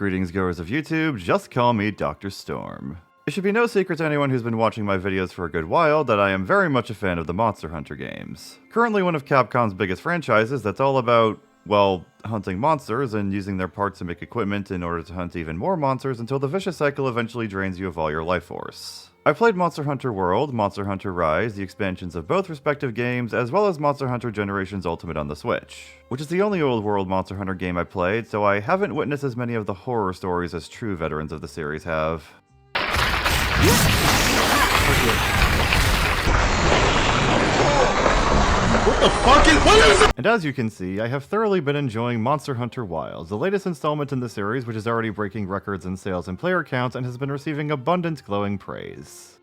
Greetings goers of YouTube, just call me Dr. Storm. It should be no secret to anyone who's been watching my videos for a good while that I am very much a fan of the Monster Hunter games. Currently one of Capcom's biggest franchises that's all about, well, hunting monsters and using their parts to make equipment in order to hunt even more monsters until the vicious cycle eventually drains you of all your life force. I played Monster Hunter World, Monster Hunter Rise, the expansions of both respective games, as well as Monster Hunter Generations Ultimate on the Switch, which is the only old world Monster Hunter game I played, so I haven't witnessed as many of the horror stories as true veterans of the series have. What the fuck is it? And as you can see, I have thoroughly been enjoying Monster Hunter Wilds, the latest installment in the series which is already breaking records in sales and player counts and has been receiving abundant glowing praise.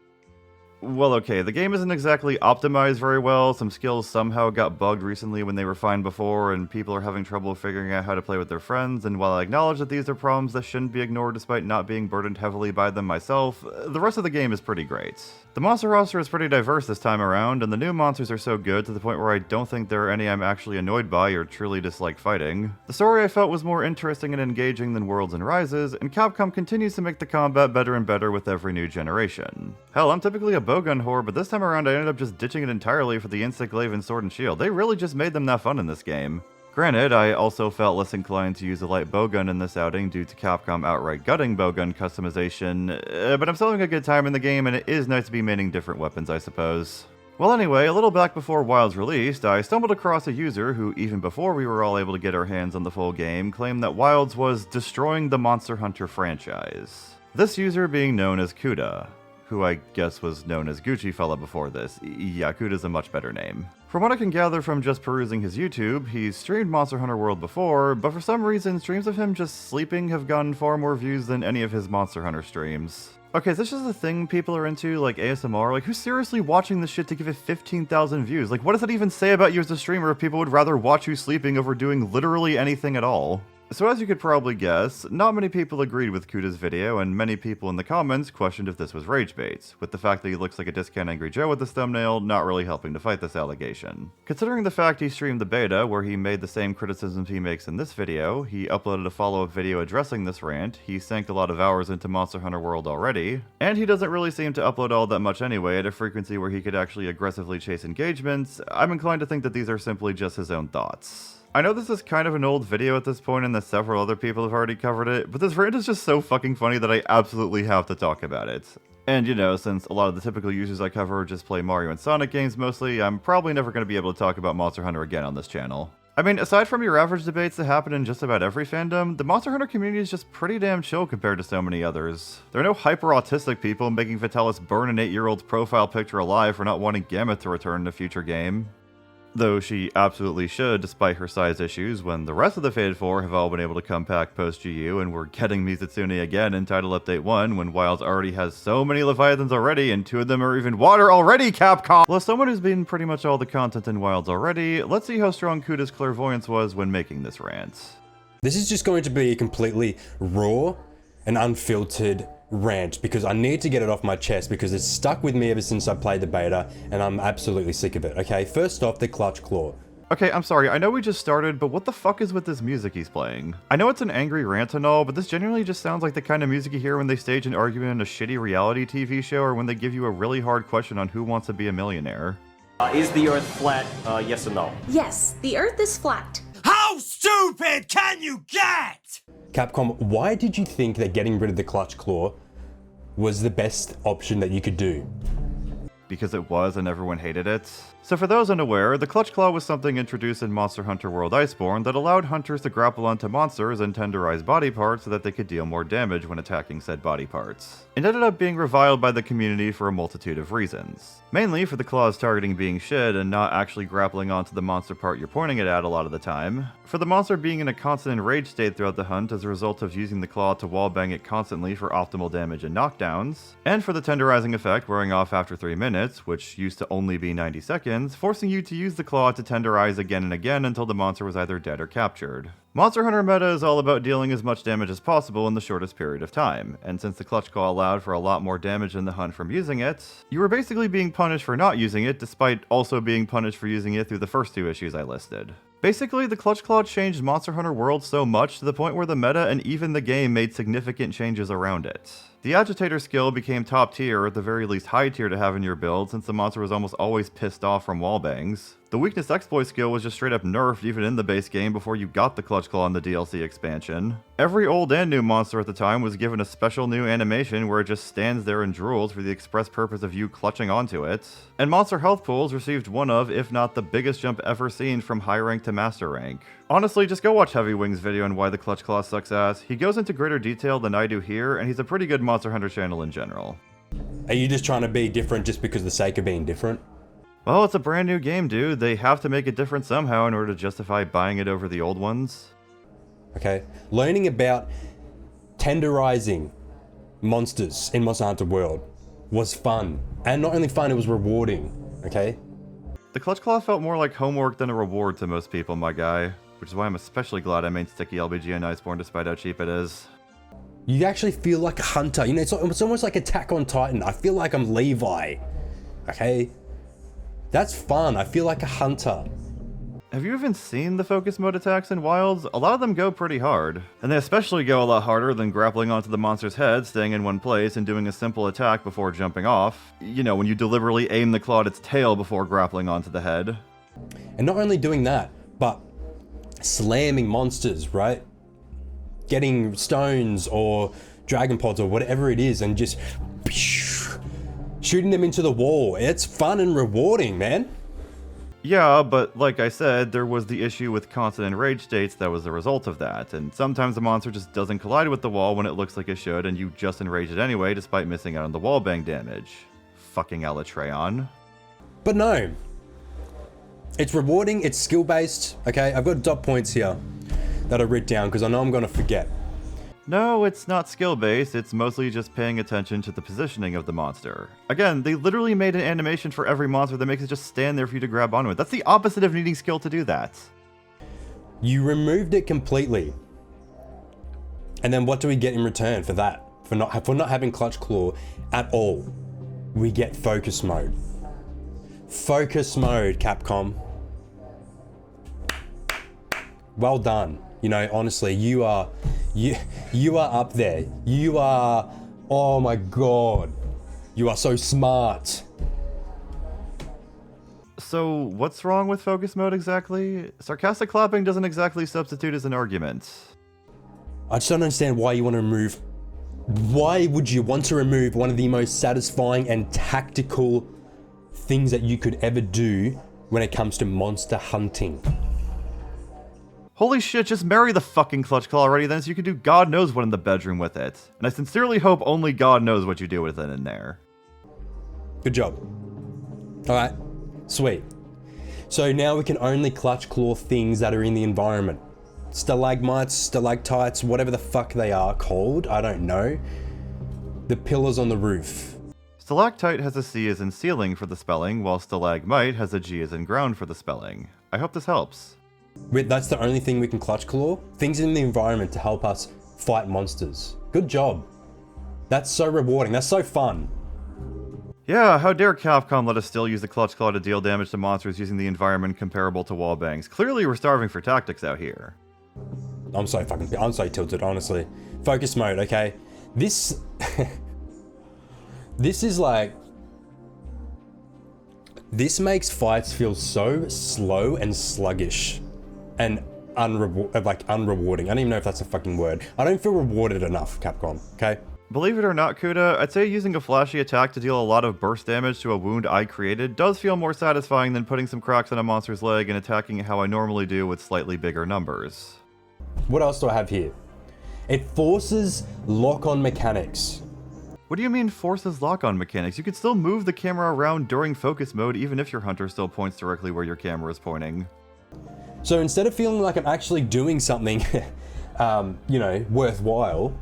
Well, okay, the game isn't exactly optimized very well, some skills somehow got bugged recently when they were fine before, and people are having trouble figuring out how to play with their friends, and while I acknowledge that these are problems that shouldn't be ignored despite not being burdened heavily by them myself, the rest of the game is pretty great. The monster roster is pretty diverse this time around, and the new monsters are so good to the point where I don't think there are any I'm actually annoyed by or truly dislike fighting. The story I felt was more interesting and engaging than Worlds and Rises, and Capcom continues to make the combat better and better with every new generation. Hell, I'm typically a bowgun whore, but this time around I ended up just ditching it entirely for the Insect Glaive and Sword and Shield. They really just made them that fun in this game. Granted, I also felt less inclined to use a light bowgun in this outing due to Capcom outright gutting bowgun customization, but I'm still having a good time in the game and it is nice to be maining different weapons, I suppose. Well anyway, a little back before Wilds released, I stumbled across a user who, even before we were all able to get our hands on the full game, claimed that Wilds was destroying the Monster Hunter franchise. This user being known as Cuda, who I guess was known as Gucci Fella before this. Yeah, Kuda's a much better name. From what I can gather from just perusing his YouTube, he's streamed Monster Hunter World before, but for some reason, streams of him just sleeping have gotten far more views than any of his Monster Hunter streams. Okay, is this just a thing people are into, like ASMR? Like, who's seriously watching this shit to give it 15,000 views? Like, what does that even say about you as a streamer if people would rather watch you sleeping over doing literally anything at all? So as you could probably guess, not many people agreed with Kuda's video, and many people in the comments questioned if this was rage bait, with the fact that he looks like a discount Angry Joe with this thumbnail not really helping to fight this allegation. Considering the fact he streamed the beta, where he made the same criticisms he makes in this video, he uploaded a follow-up video addressing this rant, he sank a lot of hours into Monster Hunter World already, and he doesn't really seem to upload all that much anyway at a frequency where he could actually aggressively chase engagements, I'm inclined to think that these are simply just his own thoughts. I know this is kind of an old video at this point and that several other people have already covered it, but this rant is just so fucking funny that I absolutely have to talk about it. And you know, since a lot of the typical users I cover just play Mario and Sonic games mostly, I'm probably never going to be able to talk about Monster Hunter again on this channel. I mean, aside from your average debates that happen in just about every fandom, the Monster Hunter community is just pretty damn chill compared to so many others. There are no hyper-autistic people making Vitalis burn an 8-year-old's profile picture alive for not wanting Gamut to return in a future game. Though she absolutely should, despite her size issues, when the rest of the Fated Four have all been able to come back post-GU, and we're getting Mizitsune again in Title Update 1, when Wilds already has so many Leviathans already, and 2 of them are even water already, Capcom! Well, as someone who's been pretty much all the content in Wilds already, let's see how strong Kuda's clairvoyance was when making this rant. This is just going to be a completely raw and unfiltered rant because I need to get it off my chest because it's stuck with me ever since I played the beta and I'm absolutely sick of it. Okay, first off, the clutch claw. Okay, I'm sorry, I know we just started, but what the fuck is with this music he's playing? I know it's an angry rant and all, but this genuinely just sounds like the kind of music you hear when they stage an argument in a shitty reality TV show or when they give you a really hard question on who wants to be a millionaire. Is the Earth flat, yes or no? Yes, the Earth is flat. How stupid can you get? Capcom, why did you think that getting rid of the clutch claw was the best option that you could do? Because it was and everyone hated it. So for those unaware, the Clutch Claw was something introduced in Monster Hunter World Iceborne that allowed hunters to grapple onto monsters and tenderize body parts so that they could deal more damage when attacking said body parts. It ended up being reviled by the community for a multitude of reasons. Mainly for the claw's targeting being shit and not actually grappling onto the monster part you're pointing it at a lot of the time, for the monster being in a constant enraged state throughout the hunt as a result of using the claw to wallbang it constantly for optimal damage and knockdowns, and for the tenderizing effect wearing off after 3 minutes, which used to only be 90 seconds, forcing you to use the claw to tenderize again and again until the monster was either dead or captured. Monster Hunter meta is all about dealing as much damage as possible in the shortest period of time, and since the Clutch Claw allowed for a lot more damage in the hunt from using it, you were basically being punished for not using it despite also being punished for using it through the first 2 issues I listed. Basically, the Clutch Claw changed Monster Hunter World so much to the point where the meta and even the game made significant changes around it. The Agitator skill became top tier, or at the very least high tier to have in your build, since the monster was almost always pissed off from wallbangs. The Weakness Exploit skill was just straight up nerfed even in the base game before you got the Clutch Claw in the DLC expansion. Every old and new monster at the time was given a special new animation where it just stands there and drools for the express purpose of you clutching onto it. And monster health pools received one of, if not the biggest jump ever seen from high rank to master rank. Honestly, just go watch Heavy Wing's video on why the Clutch Claw sucks ass. He goes into greater detail than I do here, and he's a pretty good Monster Hunter channel in general. Are you just trying to be different just because of the sake of being different? Well, it's a brand new game, dude. They have to make it different somehow in order to justify buying it over the old ones. Okay, learning about tenderizing monsters in Monster Hunter World was fun. And not only fun, it was rewarding, okay? The Clutch Claw felt more like homework than a reward to most people, my guy. Which is why I'm especially glad I made Sticky LBG on Iceborne despite how cheap it is. You actually feel like a hunter. You know, it's almost like Attack on Titan. I feel like I'm Levi, okay? That's fun. I feel like a hunter. Have you even seen the focus mode attacks in Wilds? A lot of them go pretty hard. And they especially go a lot harder than grappling onto the monster's head, staying in one place, and doing a simple attack before jumping off. You know, when you deliberately aim the claw at its tail before grappling onto the head. And not only doing that, but slamming monsters, right? Getting stones or dragon pods or whatever it is and just shooting them into the wall. It's fun and rewarding, man. Yeah, but like I said, there was the issue with constant enrage states that was the result of that, and sometimes the monster just doesn't collide with the wall when it looks like it should, and you just enrage it anyway despite missing out on the wallbang damage. Fucking Alatreon. But no. It's rewarding, it's skill-based, okay? I've got dot points here that I wrote down because I know I'm going to forget. No, it's not skill-based, it's mostly just paying attention to the positioning of the monster. Again, they literally made an animation for every monster that makes it just stand there for you to grab onto it. That's the opposite of needing skill to do that. You removed it completely. And then what do we get in return for that? For not having Clutch Claw at all? We get Focus Mode. Focus Mode, Capcom. Well done. You know, honestly, you are up there. You are, oh my god. You are so smart. So, what's wrong with focus mode exactly? Sarcastic clapping doesn't exactly substitute as an argument. I just don't understand why you want to remove... Why would you want to remove one of the most satisfying and tactical things that you could ever do when it comes to monster hunting? Holy shit, just marry the fucking Clutch Claw already then so you can do God knows what in the bedroom with it. And I sincerely hope only God knows what you do with it in there. Good job. Alright, sweet. So now we can only Clutch Claw things that are in the environment. Stalagmites, stalactites, whatever the fuck they are called, I don't know. The pillars on the roof. Stalactite has a C as in ceiling for the spelling, while stalagmite has a G as in ground for the spelling. I hope this helps. Wait, that's the only thing we can Clutch Claw? Things in the environment to help us fight monsters. Good job. That's so rewarding, that's so fun. Yeah, how dare Capcom let us still use the Clutch Claw to deal damage to monsters using the environment comparable to wallbangs. Clearly we're starving for tactics out here. I'm so tilted, honestly. Focus mode, okay? This... this is like... This makes fights feel so slow and sluggish. And unrewarding. I don't even know if that's a fucking word. I don't feel rewarded enough, Capcom, okay? Believe it or not, Cuda, I'd say using a flashy attack to deal a lot of burst damage to a wound I created does feel more satisfying than putting some cracks on a monster's leg and attacking how I normally do with slightly bigger numbers. What else do I have here? It forces lock-on mechanics. What do you mean forces lock-on mechanics? You can still move the camera around during focus mode even if your hunter still points directly where your camera is pointing. So instead of feeling like I'm actually doing something, you know, worthwhile,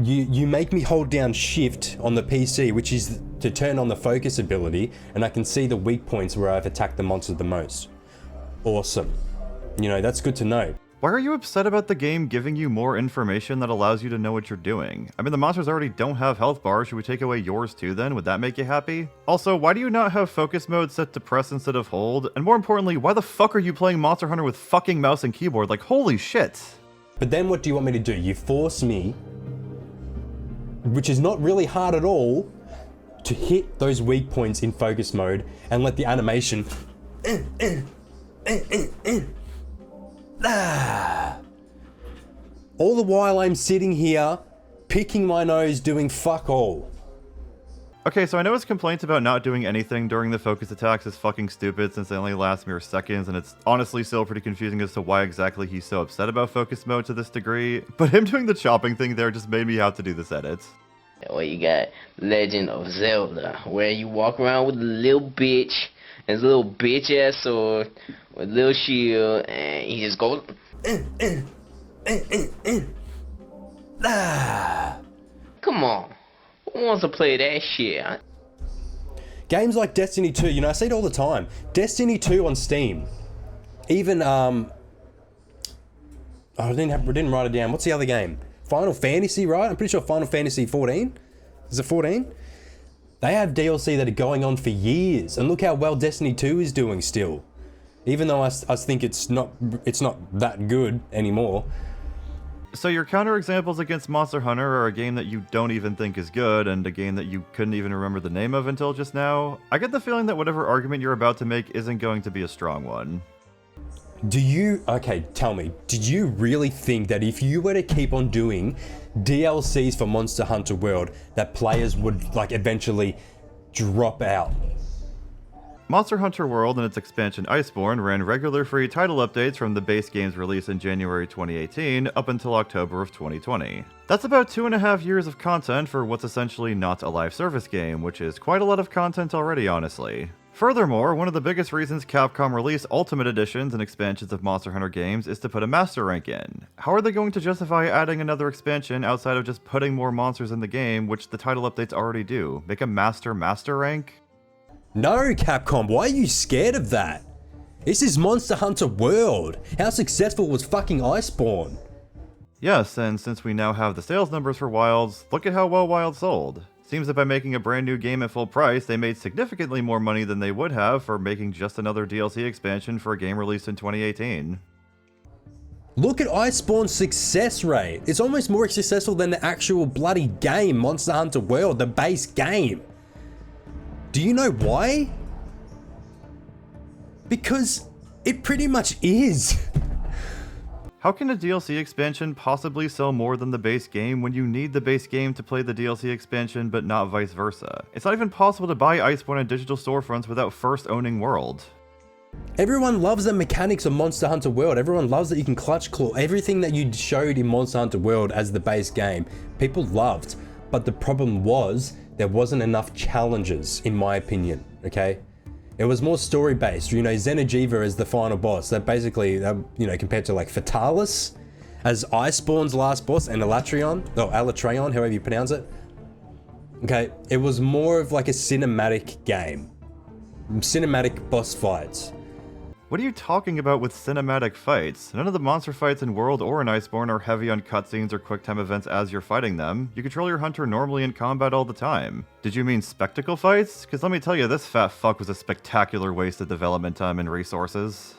you make me hold down shift on the PC, which is to turn on the focus ability, and I can see the weak points where I've attacked the monster the most. Awesome. You know, that's good to know. Why are you upset about the game giving you more information that allows you to know what you're doing? I mean, the monsters already don't have health bars. Should we take away yours too then? Would that make you happy? Also, why do you not have focus mode set to press instead of hold? And more importantly, why the fuck are you playing Monster Hunter with fucking mouse and keyboard? Like, holy shit. But then what do you want me to do? You force me, which is not really hard at all, to hit those weak points in focus mode and let the animation all the while I'm sitting here picking my nose doing fuck all. Okay, so I know his complaints about not doing anything during the focus attacks is fucking stupid since they only last mere seconds, and it's honestly still pretty confusing as to why exactly he's so upset about focus mode to this degree, but him doing the chopping thing there just made me have to do this edit. Well, you got Legend of Zelda, where you walk around with a little bitch, and his little bitch ass sword, with a little shield, and he just goes. Come on, who wants to play that shit? Games like Destiny 2, you know, I see it all the time. Destiny 2 on Steam. Even, oh, I didn't write it down. What's the other game? Final Fantasy, right? I'm pretty sure Final Fantasy 14. Is it 14? They have DLC that are going on for years, and look how well Destiny 2 is doing still. Even though I think it's not that good anymore. So your counterexamples against Monster Hunter are a game that you don't even think is good, and a game that you couldn't even remember the name of until just now. I get the feeling that whatever argument you're about to make isn't going to be a strong one. Okay, tell me, did you really think that if you were to keep on doing DLCs for Monster Hunter World, that players would, like, eventually drop out? Monster Hunter World and its expansion Iceborne ran regular free title updates from the base game's release in January 2018 up until October of 2020. That's about 2.5 years of content for what's essentially not a live service game, which is quite a lot of content already, honestly. Furthermore, one of the biggest reasons Capcom released Ultimate Editions and expansions of Monster Hunter games is to put a master rank in. How are they going to justify adding another expansion outside of just putting more monsters in the game, which the title updates already do? Make a master rank? No, Capcom, why are you scared of that? This is Monster Hunter World. How successful was fucking Iceborne? Yes, and since we now have the sales numbers for Wilds, look at how well Wild sold. Seems that by making a brand new game at full price, they made significantly more money than they would have for making just another DLC expansion for a game released in 2018. Look at Iceborne's success rate. It's almost more successful than the actual bloody game, Monster Hunter World, the base game. Do you know why? Because it pretty much is. How can a DLC expansion possibly sell more than the base game when you need the base game to play the DLC expansion but not vice versa? It's not even possible to buy Iceborne in digital storefronts without first owning World. Everyone loves the mechanics of Monster Hunter World. Everyone loves that you can clutch claw. Everything that you showed in Monster Hunter World as the base game, people loved. But the problem was, there wasn't enough challenges, in my opinion, okay? It was more story-based. You know, Xeno'jiiva as the final boss. That basically, you know, compared to like Fatalis as Iceborne's last boss and Alatreon, or Alatreon, however you pronounce it. Okay, it was more of like a cinematic game. Cinematic boss fights. What are you talking about with cinematic fights? None of the monster fights in World or in Iceborne are heavy on cutscenes or quick-time events as you're fighting them. You control your hunter normally in combat all the time. Did you mean spectacle fights? Because let me tell you, this fat fuck was a spectacular waste of development time and resources.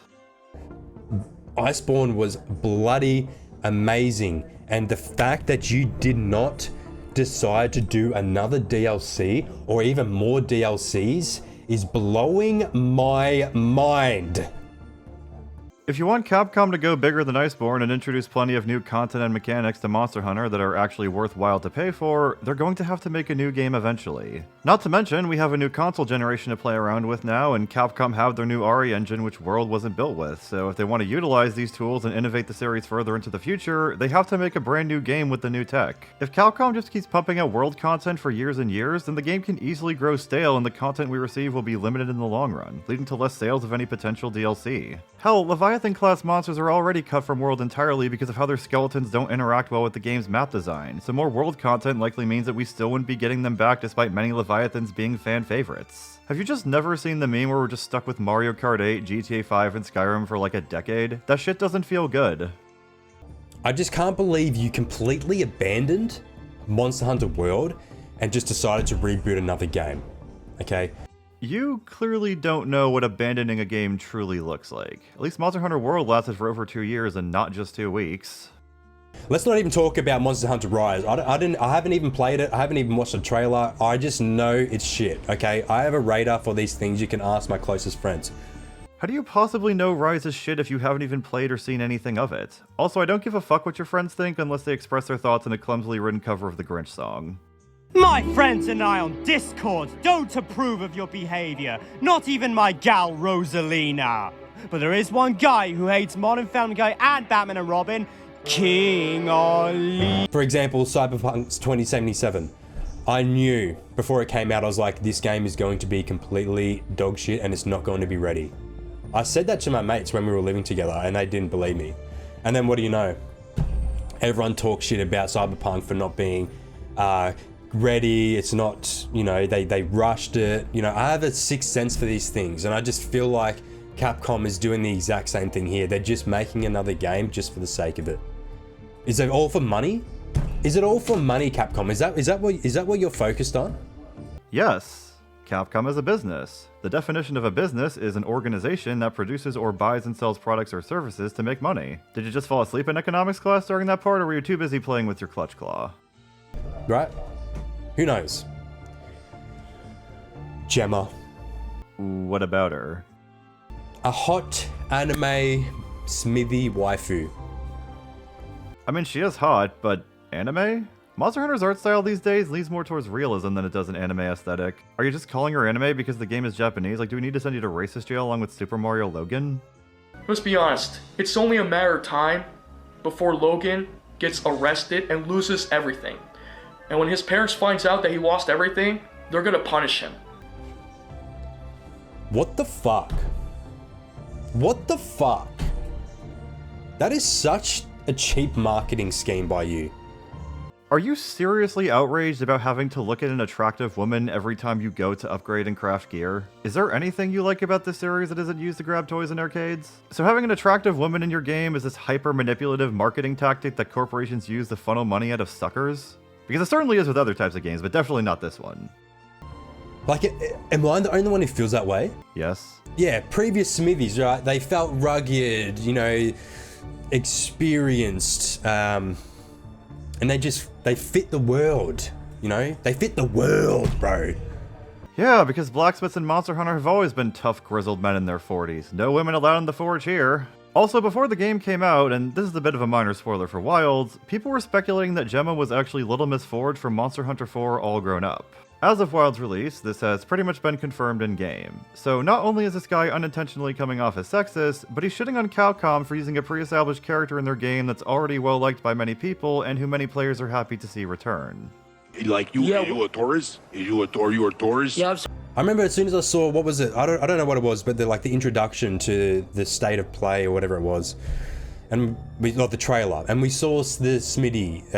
Iceborne was bloody amazing, and the fact that you did not decide to do another DLC or even more DLCs is blowing my mind. If you want Capcom to go bigger than Iceborne and introduce plenty of new content and mechanics to Monster Hunter that are actually worthwhile to pay for, they're going to have to make a new game eventually. Not to mention, we have a new console generation to play around with now, and Capcom have their new RE engine which World wasn't built with, so if they want to utilize these tools and innovate the series further into the future, they have to make a brand new game with the new tech. If Capcom just keeps pumping out World content for years and years, then the game can easily grow stale and the content we receive will be limited in the long run, leading to less sales of any potential DLC. Hell, Leviathan-class monsters are already cut from World entirely because of how their skeletons don't interact well with the game's map design, so more World content likely means that we still wouldn't be getting them back despite many Leviathans being fan favorites. Have you just never seen the meme where we're just stuck with Mario Kart 8, GTA 5, and Skyrim for like a decade? That shit doesn't feel good. I just can't believe you completely abandoned Monster Hunter World and just decided to reboot another game, okay? You clearly don't know what abandoning a game truly looks like. At least Monster Hunter World lasted for over 2 years and not just 2 weeks. Let's not even talk about Monster Hunter Rise. I haven't even played it. I haven't even watched the trailer. I just know it's shit, okay? I have a radar for these things. You can ask my closest friends. How do you possibly know Rise is shit if you haven't even played or seen anything of it? Also, I don't give a fuck what your friends think unless they express their thoughts in a clumsily written cover of the Grinch song. My friends and I on Discord don't approve of your behavior. Not even my gal Rosalina. But there is one guy who hates Modern Family Guy and Batman and Robin. King Ali. For example, Cyberpunk 2077. I knew before it came out, I was like, this game is going to be completely dog shit and it's not going to be ready. I said that to my mates when we were living together and they didn't believe me. And then what do you know? Everyone talks shit about Cyberpunk for not being ready. It's not, you know, they rushed it. You know, I have a sixth sense for these things and I just feel like Capcom is doing the exact same thing here. They're just making another game just for the sake of it. Is it all for money? Is it all for money, Capcom? Is that what you're focused on? Yes, Capcom is a business. The definition of a business is an organization that produces or buys and sells products or services to make money. Did you just fall asleep in economics class during that part, or were you too busy playing with your clutch claw? Right? Who knows? Gemma. What about her? A hot anime smithy waifu. I mean, she is hot, but anime? Monster Hunter's art style these days leans more towards realism than it does an anime aesthetic. Are you just calling her anime because the game is Japanese? Like, do we need to send you to racist jail along with Super Mario Logan? Let's be honest, it's only a matter of time before Logan gets arrested and loses everything. And when his parents finds out that he lost everything, they're gonna punish him. What the fuck? What the fuck? That is such a cheap marketing scheme by you. Are you seriously outraged about having to look at an attractive woman every time you go to upgrade and craft gear? Is there anything you like about this series that isn't used to grab toys in arcades? So having an attractive woman in your game is this hyper-manipulative marketing tactic that corporations use to funnel money out of suckers? Because it certainly is with other types of games, but definitely not this one. Like, am I the only one who feels that way? Yes. Yeah, previous smithies, right? They felt rugged, you know, experienced, and they fit the world, you know? They fit the world, bro. Yeah, because blacksmiths in Monster Hunter have always been tough, grizzled men in their 40s. No women allowed in the forge here. Also, before the game came out, and this is a bit of a minor spoiler for Wilds, people were speculating that Gemma was actually Little Miss Forge from Monster Hunter 4 all grown up. As of Wild's release, this has pretty much been confirmed in-game. So not only is this guy unintentionally coming off as sexist, but he's shitting on Capcom for using a pre-established character in their game that's already well-liked by many people and who many players are happy to see return. Like, you a tourist? You a tourist? Yeah, I remember as soon as I saw, what was it? I don't know what it was, but the introduction to the state of play or whatever it was. And we got the trailer, and we saw the Smitty,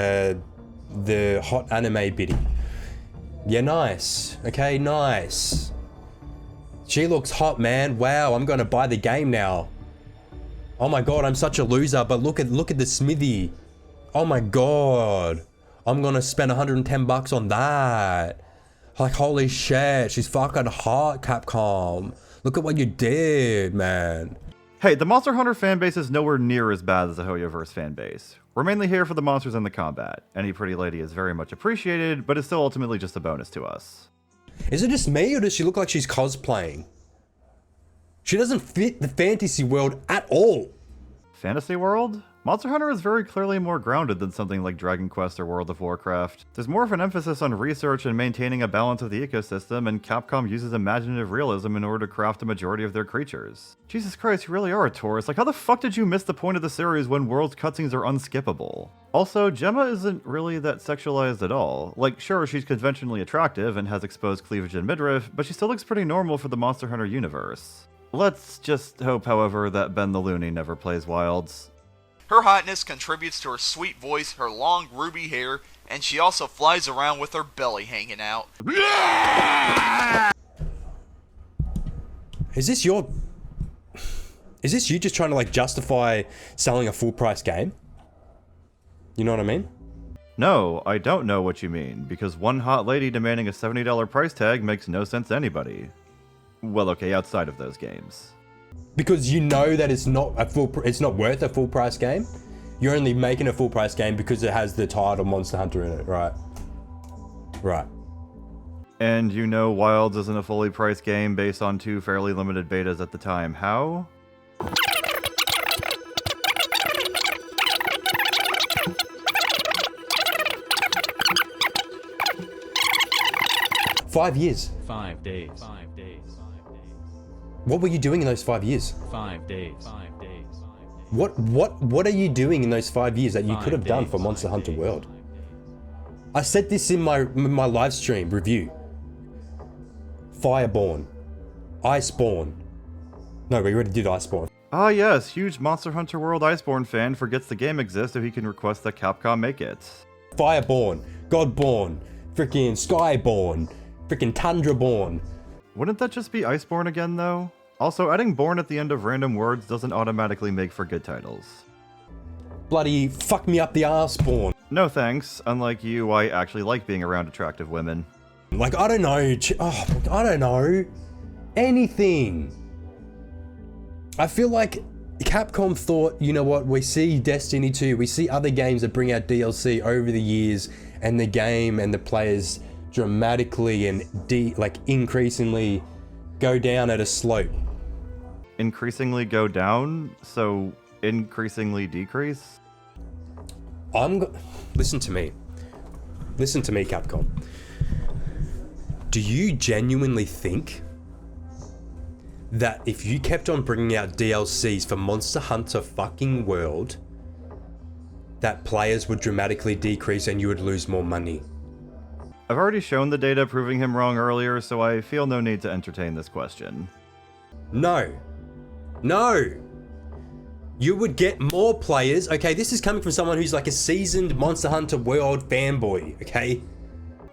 the hot anime biddy. Yeah, nice. Okay, nice. She looks hot, man. Wow, I'm gonna buy the game now. Oh my god, I'm such a loser, but look at the Smithy. Oh my god. I'm gonna spend 110 bucks on that. Like, holy shit, she's fucking hot, Capcom. Look at what you did, man. Hey, the Monster Hunter fanbase is nowhere near as bad as the Hoyoverse fanbase. We're mainly here for the monsters and the combat. Any pretty lady is very much appreciated, but is still ultimately just a bonus to us. Is it just me, or does she look like she's cosplaying? She doesn't fit the fantasy world at all. Fantasy world? Monster Hunter is very clearly more grounded than something like Dragon Quest or World of Warcraft. There's more of an emphasis on research and maintaining a balance of the ecosystem, and Capcom uses imaginative realism in order to craft a majority of their creatures. Jesus Christ, you really are a tourist. Like, how the fuck did you miss the point of the series when World's cutscenes are unskippable? Also, Gemma isn't really that sexualized at all. Like, sure, she's conventionally attractive and has exposed cleavage and midriff, but she still looks pretty normal for the Monster Hunter universe. Let's just hope, however, that Ben the Looney never plays Wilds. Her hotness contributes to her sweet voice, her long ruby hair, and she also flies around with her belly hanging out. Is this you just trying to, like, justify selling a full price game? You know what I mean? No, I don't know what you mean, because one hot lady demanding a $70 price tag makes no sense to anybody. Well, okay, outside of those games. Because you know that it's not worth a full price game. You're only making a full price game because it has the title Monster Hunter in it, right? Right. And you know Wilds isn't a fully priced game based on 2 fairly limited betas at the time. How? Five years. 5 days. 5 days. What were you doing in those 5 years? 5 days. 5 days. What are you doing in those 5 years that you could have done for Monster Hunter World? I said this in my live stream review. Fireborn. Iceborn. No, we already did Iceborn. Ah yes, huge Monster Hunter World Iceborne fan forgets the game exists if he can request that Capcom make it. Fireborn. Godborn. Freaking Skyborn. Freaking Tundraborn. Wouldn't that just be Iceborne again though? Also, adding born at the end of random words doesn't automatically make for good titles. Bloody fuck me up the arse born. No thanks, unlike you, I actually like being around attractive women. Like, I don't know, I don't know. Anything. I feel like Capcom thought, you know what, we see Destiny 2, we see other games that bring out DLC over the years, and the game and the players dramatically and increasingly go down at a slope. Increasingly go down, so increasingly decrease? Listen to me. Listen to me, Capcom. Do you genuinely think that if you kept on bringing out DLCs for Monster Hunter fucking World, that players would dramatically decrease and you would lose more money? I've already shown the data proving him wrong earlier, so I feel no need to entertain this question. No. No. You would get more players. Okay, this is coming from someone who's like a seasoned Monster Hunter World fanboy, okay?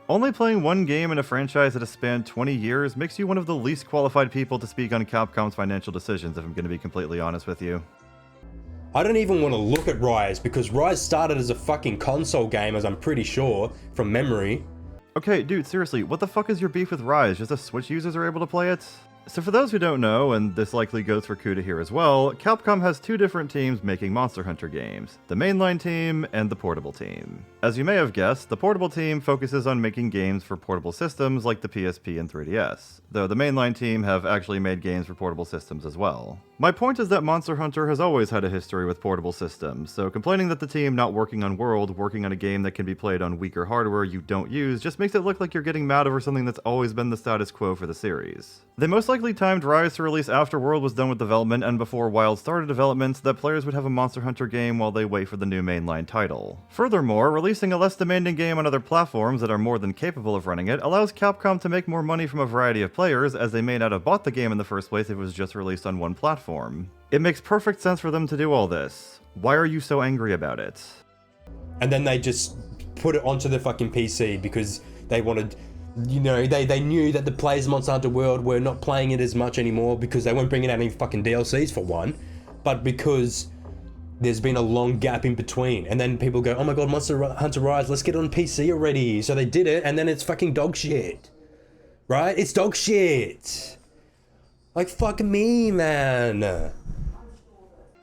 Only playing one game in a franchise that has spanned 20 years makes you one of the least qualified people to speak on Capcom's financial decisions, if I'm going to be completely honest with you. I don't even want to look at Rise, because Rise started as a fucking console game, as I'm pretty sure, from memory. Okay, dude, seriously, what the fuck is your beef with Rise? Just the Switch users are able to play it? So for those who don't know, and this likely goes for Cuda here as well, Capcom has 2 different teams making Monster Hunter games, the mainline team and the portable team. As you may have guessed, the portable team focuses on making games for portable systems like the PSP and 3DS, though the mainline team have actually made games for portable systems as well. My point is that Monster Hunter has always had a history with portable systems, so complaining that the team not working on World, working on a game that can be played on weaker hardware you don't use, just makes it look like you're getting mad over something that's always been the status quo for the series. They most likely timed Rise to release after World was done with development and before Wild started development so that players would have a Monster Hunter game while they wait for the new mainline title. Furthermore, releasing a less demanding game on other platforms that are more than capable of running it allows Capcom to make more money from a variety of players, as they may not have bought the game in the first place if it was just released on one platform. It makes perfect sense for them to do all this. Why are you so angry about it? And then they just put it onto the fucking PC because they wanted, you know, they knew that the players of Monster Hunter World were not playing it as much anymore because they weren't bringing out any fucking DLCs for one, but because there's been a long gap in between. And then people go, oh my god, Monster Hunter Rise, let's get it on PC already. So they did it, and then it's fucking dog shit. Right? It's dog shit. Like, fuck me, man.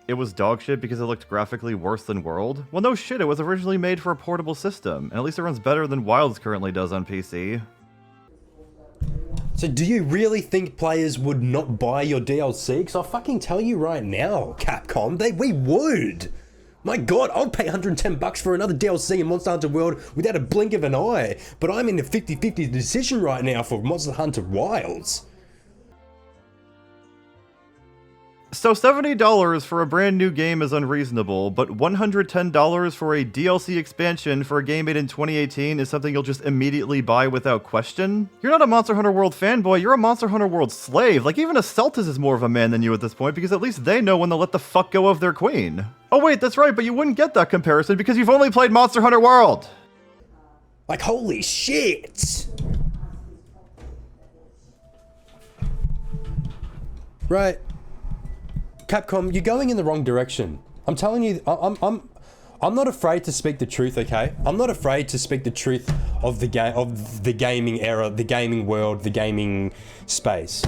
It was dog shit because it looked graphically worse than World? Well, no shit, it was originally made for a portable system, and at least it runs better than Wilds currently does on PC. So do you really think players would not buy your DLC? Because I'll fucking tell you right now, Capcom, we would. My god, I'll pay $110 for another DLC in Monster Hunter World without a blink of an eye. But I'm in a 50-50 decision right now for Monster Hunter Wilds. So $70 for a brand new game is unreasonable, but $110 for a DLC expansion for a game made in 2018 is something you'll just immediately buy without question? You're not a Monster Hunter World fanboy, you're a Monster Hunter World slave. Like, even a Celtis is more of a man than you at this point, because at least they know when to let the fuck go of their queen. Oh wait, that's right, but you wouldn't get that comparison because you've only played Monster Hunter World! Like, holy shit! Right. Capcom, you're going in the wrong direction. I'm telling you, I'm not afraid to speak the truth, okay? I'm not afraid to speak the truth of the gaming era, the gaming world, the gaming space.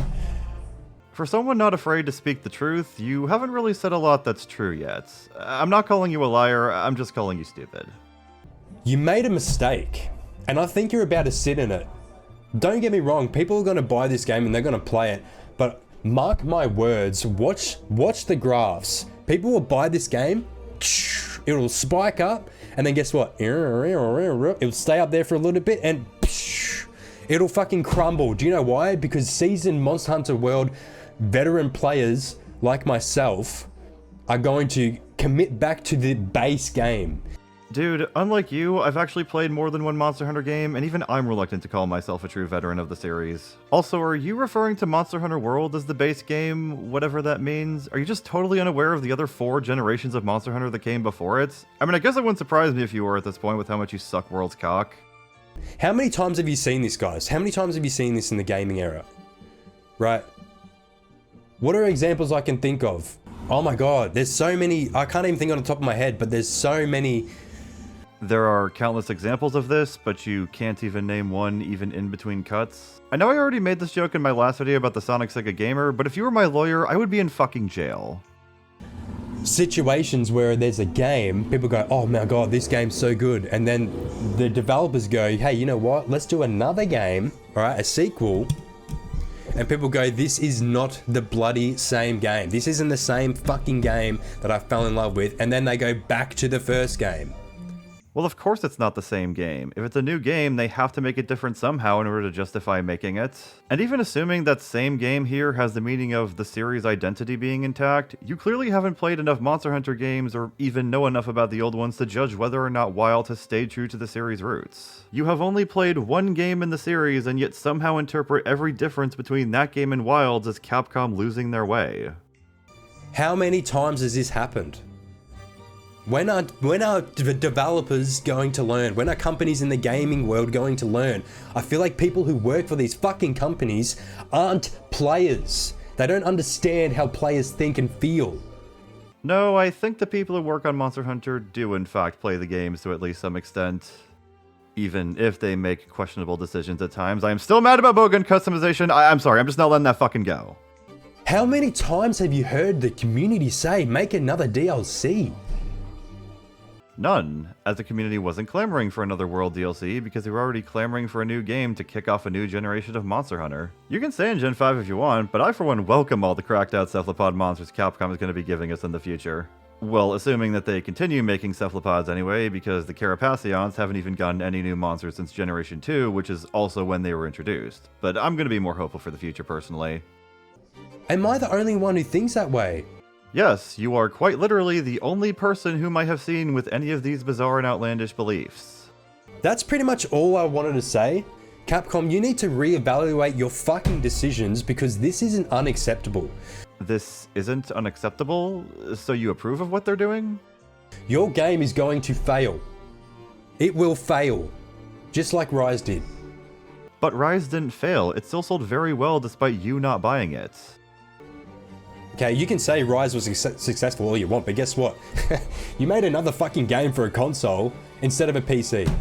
For someone not afraid to speak the truth, you haven't really said a lot that's true yet. I'm not calling you a liar, I'm just calling you stupid. You made a mistake, and I think you're about to sit in it. Don't get me wrong, people are going to buy this game and they're going to play it, but mark my words, watch the graphs. People will buy this game, it'll spike up, and then guess what? It'll stay up there for a little bit, and it'll fucking crumble. Do you know why? Because seasoned Monster Hunter World veteran players like myself are going to commit back to the base game. Dude, unlike you, I've actually played more than one Monster Hunter game, and even I'm reluctant to call myself a true veteran of the series. Also, are you referring to Monster Hunter World as the base game, whatever that means? Are you just totally unaware of the other 4 generations of Monster Hunter that came before it? I mean, I guess it wouldn't surprise me if you were at this point with how much you suck World's cock. How many times have you seen this, guys? How many times have you seen this in the gaming era? Right? What are examples I can think of? Oh my god, there's so many, I can't even think on the top of my head, but there's so many. There are countless examples of this, but you can't even name one even in between cuts. I know I already made this joke in my last video about the Sonic Sega Gamer, but if you were my lawyer, I would be in fucking jail. Situations where there's a game, people go, oh my god, this game's so good, and then the developers go, hey, you know what, let's do another game, alright, a sequel, and people go, this is not the bloody same game, this isn't the same fucking game that I fell in love with, and then they go back to the first game. Well, of course it's not the same game. If it's a new game, they have to make it different somehow in order to justify making it. And even assuming that same game here has the meaning of the series' identity being intact, you clearly haven't played enough Monster Hunter games or even know enough about the old ones to judge whether or not Wild has stayed true to the series' roots. You have only played one game in the series and yet somehow interpret every difference between that game and Wilds as Capcom losing their way. How many times has this happened? When are developers going to learn? When are companies in the gaming world going to learn? I feel like people who work for these fucking companies aren't players. They don't understand how players think and feel. No, I think the people who work on Monster Hunter do in fact play the games to at least some extent. Even if they make questionable decisions at times. I am still mad about bowgun customization. I'm sorry, I'm just not letting that fucking go. How many times have you heard the community say, make another DLC? None, as the community wasn't clamoring for another World DLC because they were already clamoring for a new game to kick off a new generation of Monster Hunter. You can stay in Gen 5 if you want, but I for one welcome all the cracked out cephalopod monsters Capcom is going to be giving us in the future. Well, assuming that they continue making cephalopods anyway, because the Carapaceons haven't even gotten any new monsters since Generation 2, which is also when they were introduced. But I'm going to be more hopeful for the future personally. Am I the only one who thinks that way? Yes, you are quite literally the only person whom I have seen with any of these bizarre and outlandish beliefs. That's pretty much all I wanted to say. Capcom, you need to reevaluate your fucking decisions because this isn't unacceptable. This isn't unacceptable? So you approve of what they're doing? Your game is going to fail. It will fail. Just like Rise did. But Rise didn't fail. It still sold very well despite you not buying it. Okay, you can say Rise was successful all you want, but guess what? You made another fucking game for a console instead of a PC.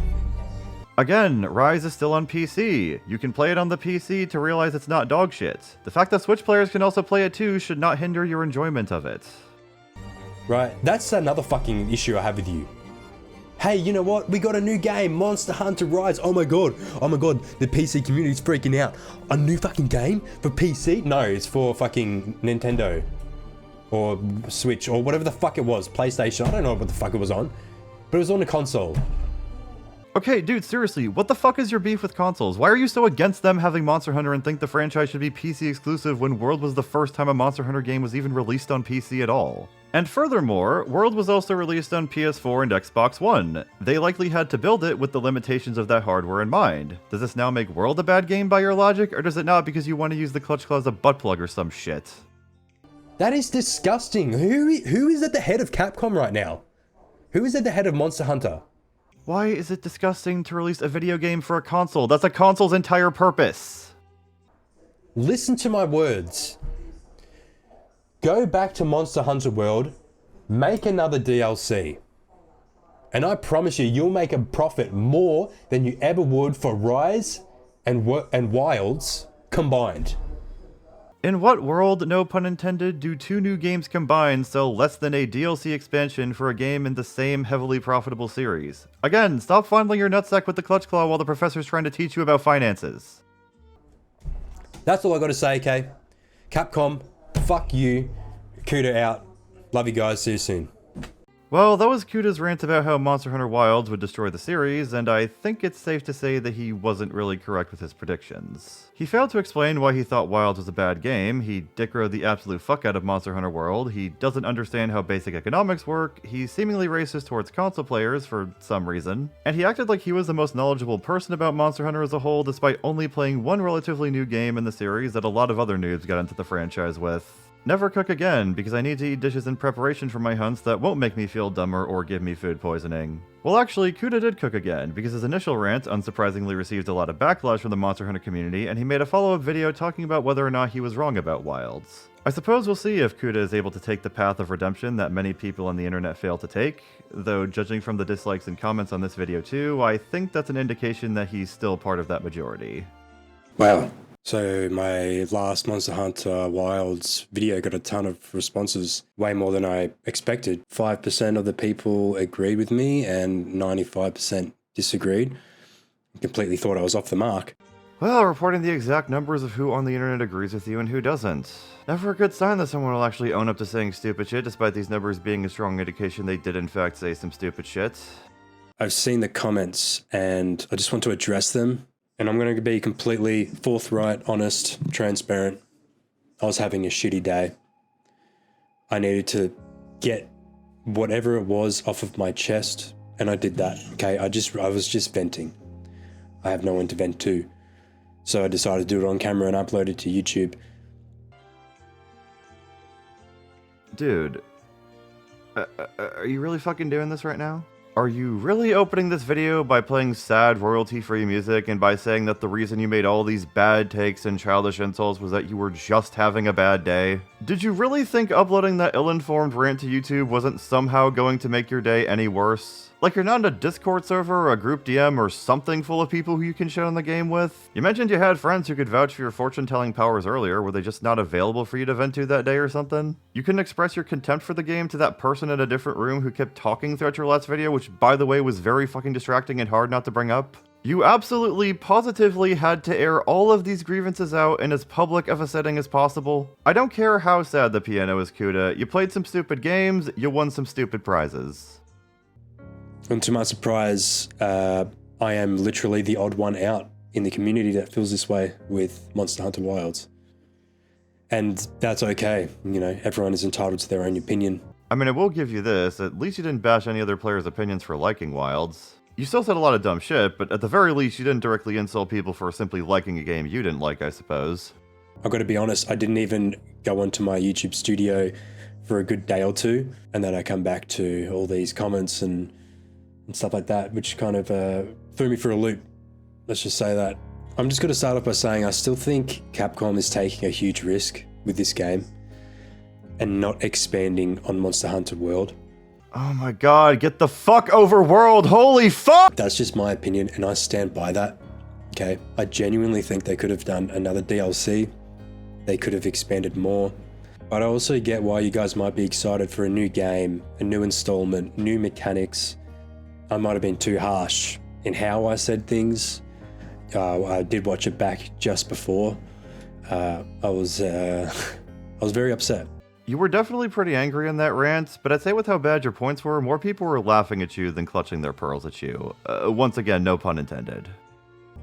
Again, Rise is still on PC. You can play it on the PC to realize it's not dog shit. The fact that Switch players can also play it too should not hinder your enjoyment of it. Right, that's another fucking issue I have with you. Hey, you know what? We got a new game, Monster Hunter Rise. Oh my god, the PC community's freaking out. A new fucking game for PC? No, it's for fucking Nintendo. Or Switch, or whatever the fuck it was. PlayStation, I don't know what the fuck it was on. But it was on a console. Okay, dude, seriously, what the fuck is your beef with consoles? Why are you so against them having Monster Hunter and think the franchise should be PC exclusive when World was the first time a Monster Hunter game was even released on PC at all? And furthermore, World was also released on PS4 and Xbox One. They likely had to build it with the limitations of that hardware in mind. Does this now make World a bad game by your logic, or does it not because you want to use the clutch claw as a butt plug or some shit? That is disgusting. Who is at the head of Capcom right now? Who is at the head of Monster Hunter? Why is it disgusting to release a video game for a console? That's a console's entire purpose. Listen to my words. Go back to Monster Hunter World, make another DLC. And I promise you, you'll make a profit more than you ever would for Rise and Wilds combined. In what world, no pun intended, do two new games combined sell less than a DLC expansion for a game in the same heavily profitable series? Again, stop fondling your nutsack with the clutch claw while the professor's trying to teach you about finances. That's all I gotta say, okay? Capcom, fuck you. Cuda out. Love you guys, see you soon. Well, that was Kuda's rant about how Monster Hunter Wilds would destroy the series, and I think it's safe to say that he wasn't really correct with his predictions. He failed to explain why he thought Wilds was a bad game, he dick-rode the absolute fuck out of Monster Hunter World, he doesn't understand how basic economics work, he's seemingly racist towards console players for some reason, and he acted like he was the most knowledgeable person about Monster Hunter as a whole despite only playing one relatively new game in the series that a lot of other noobs got into the franchise with. Never cook again, because I need to eat dishes in preparation for my hunts that won't make me feel dumber or give me food poisoning. Well, actually, Cuda did cook again, because his initial rant unsurprisingly received a lot of backlash from the Monster Hunter community, and he made a follow-up video talking about whether or not he was wrong about Wilds. I suppose we'll see if Cuda is able to take the path of redemption that many people on the internet fail to take, though judging from the dislikes and comments on this video too, I think that's an indication that he's still part of that majority. Wow. So my last Monster Hunter Wilds video got a ton of responses, way more than I expected. 5% of the people agreed with me and 95% disagreed. Completely thought I was off the mark. Well, reporting the exact numbers of who on the internet agrees with you and who doesn't. Never a good sign that someone will actually own up to saying stupid shit, despite these numbers being a strong indication they did in fact say some stupid shit. I've seen the comments and I just want to address them. And I'm going to be completely forthright, honest, transparent. I was having a shitty day. I needed to get whatever it was off of my chest, and I did that. Okay, I was just venting. I have no one to vent to. So I decided to do it on camera and upload it to YouTube. Dude, are you really fucking doing this right now? Are you really opening this video by playing sad royalty-free music and by saying that the reason you made all these bad takes and childish insults was that you were just having a bad day? Did you really think uploading that ill-informed rant to YouTube wasn't somehow going to make your day any worse? Like you're not in a Discord server or a group DM or something full of people who you can shit on the game with? You mentioned you had friends who could vouch for your fortune-telling powers earlier. Were they just not available for you to vent to that day or something? You couldn't express your contempt for the game to that person in a different room who kept talking throughout your last video, which by the way was very fucking distracting and hard not to bring up? You absolutely, positively had to air all of these grievances out in as public of a setting as possible. I don't care how sad the piano is, Cuda. You played some stupid games, you won some stupid prizes. And to my surprise, I am literally the odd one out in the community that feels this way with Monster Hunter Wilds. And that's okay, you know, everyone is entitled to their own opinion. I mean, I will give you this, at least you didn't bash any other players' opinions for liking Wilds. You still said a lot of dumb shit, but at the very least you didn't directly insult people for simply liking a game you didn't like, I suppose. I've got to be honest, I didn't even go onto my YouTube studio for a good day or two, and then I come back to all these comments and stuff like that, which kind of threw me for a loop. Let's just say that. I'm just going to start off by saying I still think Capcom is taking a huge risk with this game and not expanding on Monster Hunter World. Oh my god, get the fuck over World, holy fuck! That's just my opinion and I stand by that, okay? I genuinely think they could have done another DLC. They could have expanded more. But I also get why you guys might be excited for a new game, a new installment, new mechanics. I might have been too harsh in how I said things. I did watch it back just before. I was very upset. You were definitely pretty angry in that rant, but I'd say with how bad your points were, more people were laughing at you than clutching their pearls at you. Once again, no pun intended.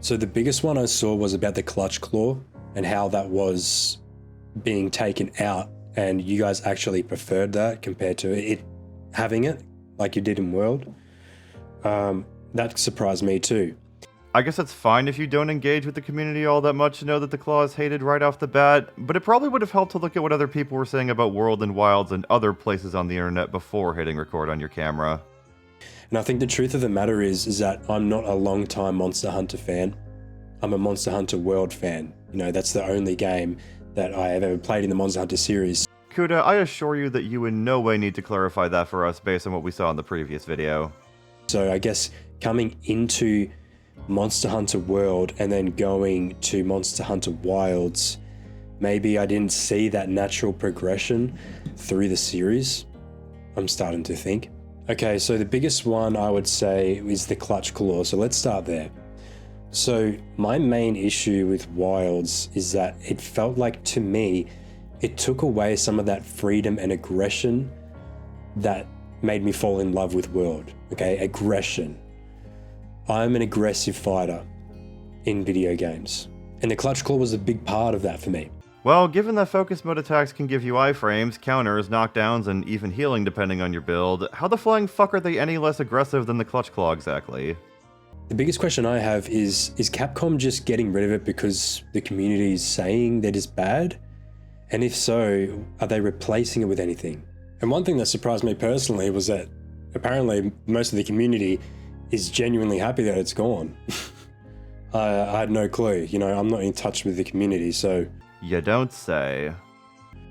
So the biggest one I saw was about the clutch claw and how that was being taken out, and you guys actually preferred that compared to it having it like you did in World. That surprised me too. I guess it's fine if you don't engage with the community all that much to know that the claw is hated right off the bat, but it probably would have helped to look at what other people were saying about World and Wilds and other places on the internet before hitting record on your camera. And I think the truth of the matter is that I'm not a long-time Monster Hunter fan. I'm a Monster Hunter World fan. You know, that's the only game that I have ever played in the Monster Hunter series. Cuda, I assure you that you in no way need to clarify that for us based on what we saw in the previous video. So I guess coming into Monster Hunter World and then going to Monster Hunter Wilds, maybe I didn't see that natural progression through the series. I'm starting to think. Okay, so the biggest one I would say is the clutch claw. So let's start there. So my main issue with Wilds is that it felt like, to me, it took away some of that freedom and aggression that made me fall in love with World. Okay, aggression. I'm an aggressive fighter in video games, and the clutch claw was a big part of that for me. Well, given that focus mode attacks can give you iframes, counters, knockdowns, and even healing depending on your build, how the flying fuck are they any less aggressive than the clutch claw exactly? The biggest question I have is Capcom just getting rid of it because the community is saying that it's bad? And if so, are they replacing it with anything? And one thing that surprised me personally was that apparently most of the community is genuinely happy that it's gone. I had no clue, you know, I'm not in touch with the community, so... You don't say.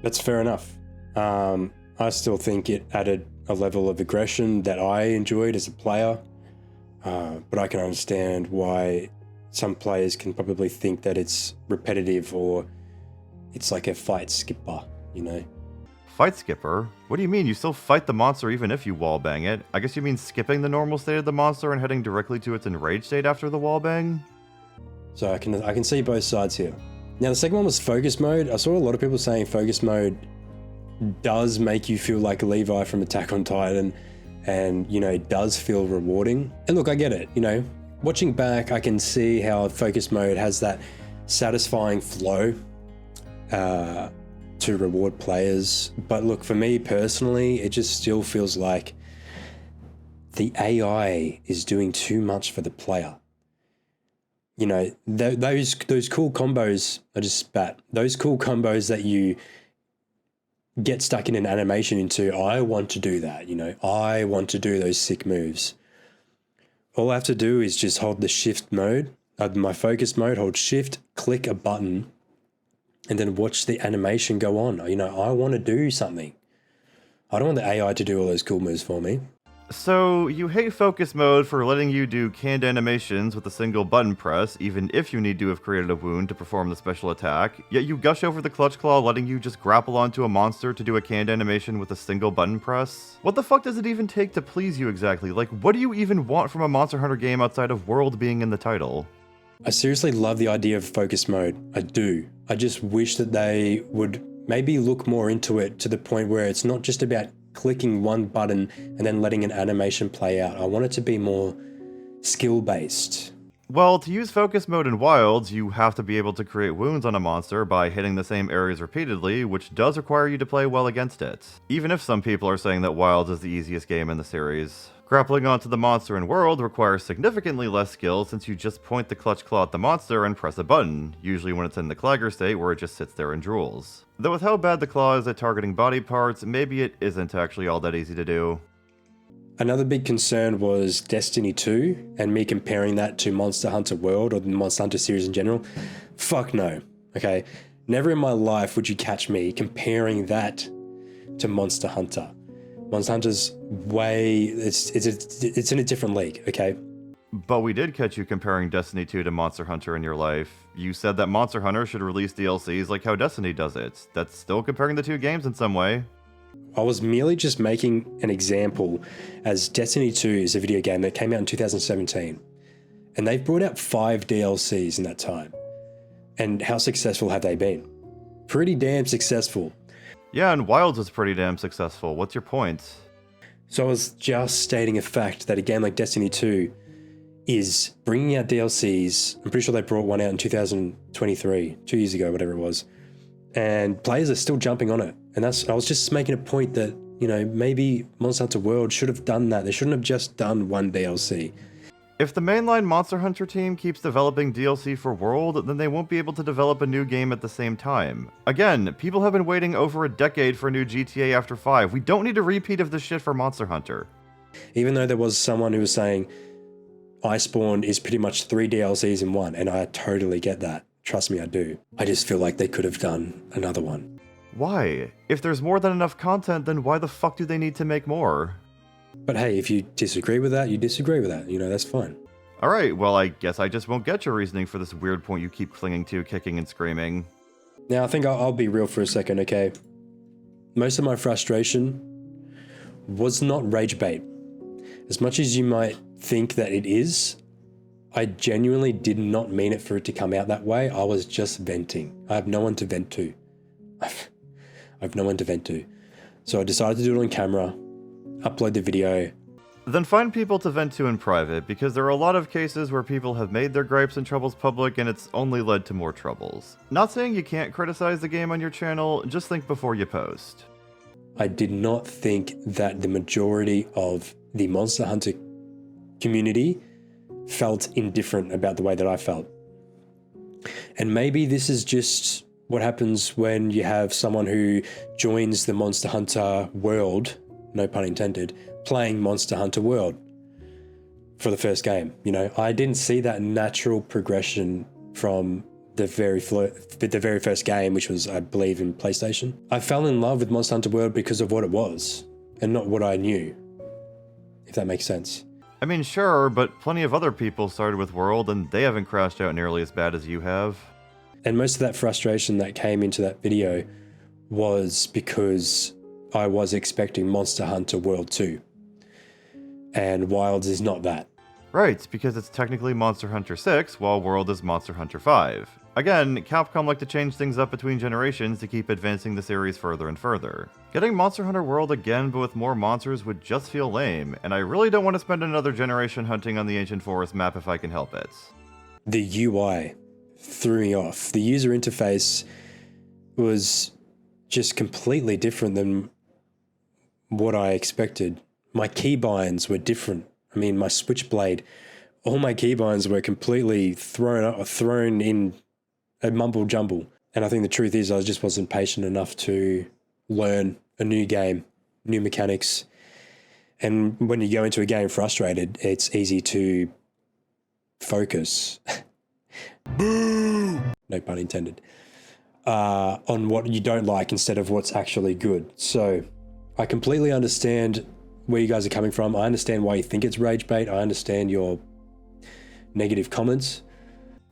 That's fair enough. I still think it added a level of aggression that I enjoyed as a player, but I can understand why some players can probably think that it's repetitive or it's like a fight skipper, you know? Fight skipper? What do you mean? You still fight the monster even if you wallbang it? I guess you mean skipping the normal state of the monster and heading directly to its enraged state after the wallbang? So I can see both sides here. Now the second one was focus mode. I saw a lot of people saying focus mode does make you feel like Levi from Attack on Titan, and you know, it does feel rewarding. And look, I get it, you know, watching back I can see how focus mode has that satisfying flow to reward players. But look, for me personally, it just still feels like the AI is doing too much for the player. You know, those cool combos are just spat. Those cool combos that you get stuck in an animation into, I want to do that, you know, I want to do those sick moves. All I have to do is just hold the shift mode, my focus mode, hold shift, click a button, and then watch the animation go on. You know, I want to do something. I don't want the AI to do all those cool moves for me. So, you hate focus mode for letting you do canned animations with a single button press, even if you need to have created a wound to perform the special attack, yet you gush over the clutch claw letting you just grapple onto a monster to do a canned animation with a single button press? What the fuck does it even take to please you exactly? Like, what do you even want from a Monster Hunter game outside of World being in the title? I seriously love the idea of focus mode. I do. I just wish that they would maybe look more into it to the point where it's not just about clicking one button and then letting an animation play out. I want it to be more skill-based. Well, to use focus mode in Wilds, you have to be able to create wounds on a monster by hitting the same areas repeatedly, which does require you to play well against it. Even if some people are saying that Wilds is the easiest game in the series. Grappling onto the monster in World requires significantly less skill since you just point the clutch claw at the monster and press a button, usually when it's in the clagger state where it just sits there and drools. Though with how bad the claw is at targeting body parts, maybe it isn't actually all that easy to do. Another big concern was Destiny 2 and me comparing that to Monster Hunter World or the Monster Hunter series in general. Fuck no, okay? Never in my life would you catch me comparing that to Monster Hunter. Monster Hunter's way, it's in a different league, okay? But we did catch you comparing Destiny 2 to Monster Hunter in your life. You said that Monster Hunter should release DLCs like how Destiny does it. That's still comparing the two games in some way. I was merely just making an example, as Destiny 2 is a video game that came out in 2017. And they've brought out 5 DLCs in that time. And how successful have they been? Pretty damn successful. Yeah, and Wilds was pretty damn successful. What's your point? So I was just stating a fact that a game like Destiny 2 is bringing out DLCs. I'm pretty sure they brought one out in 2023, 2 years ago, whatever it was. And players are still jumping on it. And I was just making a point that, you know, maybe Monster Hunter World should have done that. They shouldn't have just done one DLC. If the mainline Monster Hunter team keeps developing DLC for World, then they won't be able to develop a new game at the same time. Again, people have been waiting over a decade for a new GTA after 5. We don't need a repeat of this shit for Monster Hunter. Even though there was someone who was saying Iceborne is pretty much 3 DLCs in one, and I totally get that. Trust me, I do. I just feel like they could have done another one. Why? If there's more than enough content, then why the fuck do they need to make more? But hey, if you disagree with that, you disagree with that. You know, that's fine. Alright, well I guess I just won't get your reasoning for this weird point you keep clinging to, kicking and screaming. Now, I think I'll be real for a second, okay? Most of my frustration was not rage bait. As much as you might think that it is, I genuinely did not mean it for it to come out that way. I was just venting. I have no one to vent to. I've no one to vent to. So I decided to do it on camera, upload the video. Then find people to vent to in private, because there are a lot of cases where people have made their gripes and troubles public and it's only led to more troubles. Not saying you can't criticize the game on your channel, just think before you post. I did not think that the majority of the Monster Hunter community felt indifferent about the way that I felt. And maybe this is just what happens when you have someone who joins the Monster Hunter world, no pun intended, playing Monster Hunter World for the first game. You know, I didn't see that natural progression from the very first game, which was, I believe, in PlayStation. I fell in love with Monster Hunter World because of what it was and not what I knew, if that makes sense. I mean, sure, but plenty of other people started with World and they haven't crashed out nearly as bad as you have. And most of that frustration that came into that video was because I was expecting Monster Hunter World 2. And Wilds is not that. Right, because it's technically Monster Hunter 6, while World is Monster Hunter 5. Again, Capcom like to change things up between generations to keep advancing the series further and further. Getting Monster Hunter World again but with more monsters would just feel lame, and I really don't want to spend another generation hunting on the Ancient Forest map if I can help it. The UI threw me off. The user interface was just completely different than what I expected. My keybinds were different. I mean, my switchblade, all my keybinds were completely thrown in a mumble jumble. And I think the truth is I just wasn't patient enough to learn a new game, new mechanics. And when you go into a game frustrated, it's easy to focus. Boo! No pun intended. On what you don't like instead of what's actually good. So I completely understand where you guys are coming from. I understand why you think it's rage bait. I understand your negative comments.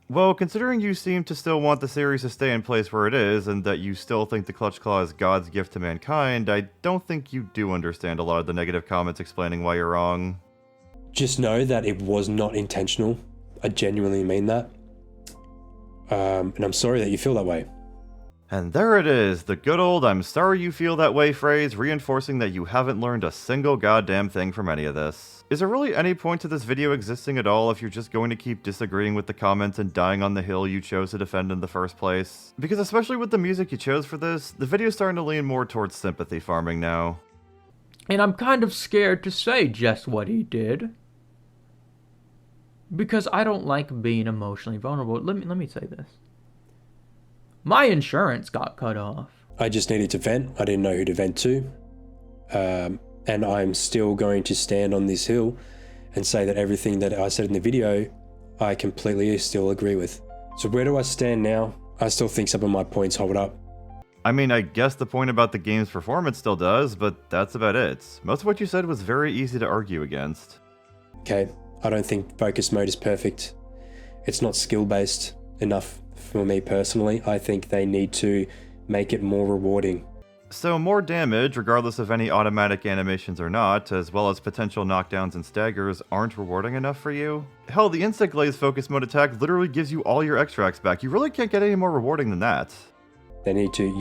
Well, considering you seem to still want the series to stay in place where it is, and that you still think the Clutch Claw is God's gift to mankind, I don't think you do understand a lot of the negative comments explaining why you're wrong. Just know that it was not intentional. I genuinely mean that. And I'm sorry that you feel that way. And there it is, the good old "I'm sorry you feel that way" phrase, reinforcing that you haven't learned a single goddamn thing from any of this. Is there really any point to this video existing at all if you're just going to keep disagreeing with the comments and dying on the hill you chose to defend in the first place? Because especially with the music you chose for this, the video's starting to lean more towards sympathy farming now. And I'm kind of scared to say just what he did, because I don't like being emotionally vulnerable. Let me say this. My insurance got cut off. I just needed to vent. I didn't know who to vent to. And I'm still going to stand on this hill and say that everything that I said in the video, I completely still agree with. So where do I stand now? I still think some of my points hold up. I mean, I guess the point about the game's performance still does, but that's about it. Most of what you said was very easy to argue against. Okay, I don't think focus mode is perfect. It's not skill-based enough for me personally. I think they need to make it more rewarding. So more damage, regardless of any automatic animations or not, as well as potential knockdowns and staggers, aren't rewarding enough for you? Hell, the Insect Glaze focus mode attack literally gives you all your extracts back. You really can't get any more rewarding than that. You